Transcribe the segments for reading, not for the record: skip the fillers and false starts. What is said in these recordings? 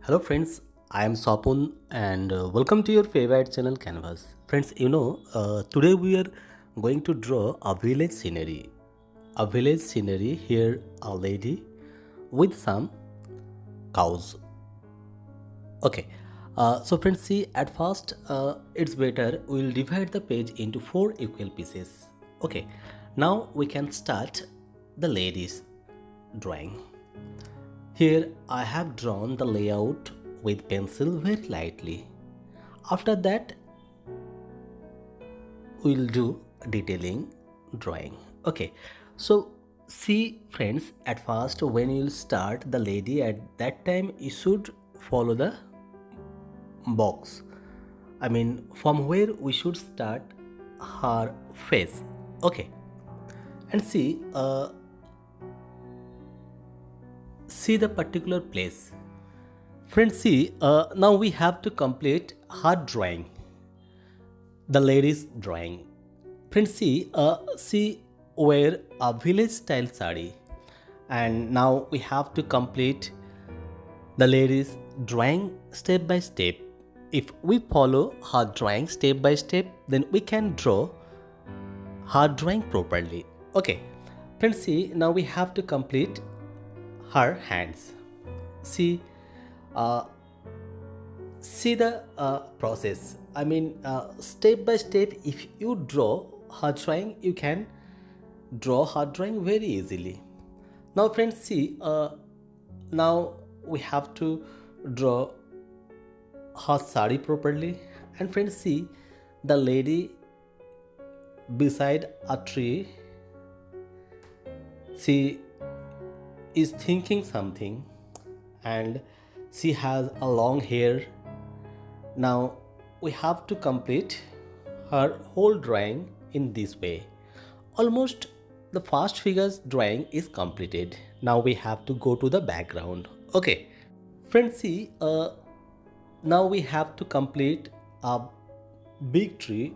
Hello friends, I am Sapun and welcome to your favorite channel Canvas. Friends, today we are going to draw a village scenery. A village scenery here, a lady with some cows. Okay, so friends, see at first it's better we'll divide the page into four equal pieces. Okay, now we can start the lady's drawing. Here I have drawn the layout with pencil very lightly. After that we'll do detailing drawing. Okay, so see friends, at first when you'll start the lady, at that time you should follow the box. I mean from where we should start her face. Okay, and see the particular place. Friends, see, now we have to complete her drawing, the lady's drawing. Friends, see wear a village style sari, and now we have to complete the lady's drawing step by step. If we follow her drawing step by step, then we can draw her drawing properly. Okay, friends, see, now we have to complete her hands. See, uh, see the process. I mean, step by step, if you draw her drawing, you can draw her drawing very easily. Now friends, see, now we have to draw her sari properly. And friends, see the lady beside a tree. She is thinking something, and she has a long hair. Now we have to complete her whole drawing in this way. Almost the first figure's drawing is completed. Now we have to go to the background. Okay, friends, see, now we have to complete a big tree.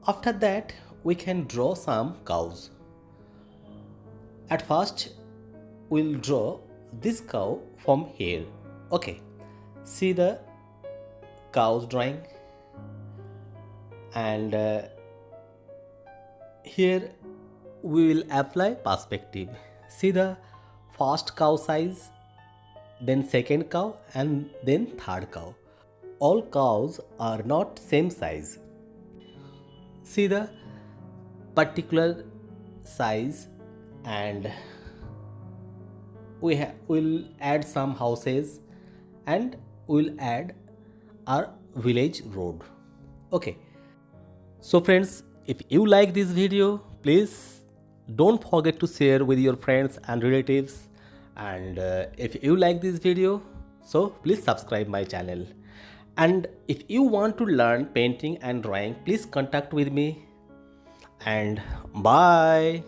After that we can draw some cows. At first we'll draw this cow from here. Okay, see the cow's drawing, and here we will apply perspective. See the first cow size, then second cow, and then third cow. All cows are not same size. See the particular size, and will add some houses, and we'll add our village road. Okay, so friends, if you like this video, please don't forget to share with your friends and relatives. And if you like this video, so please subscribe my channel. And if you want to learn painting and drawing, please contact with me. And bye.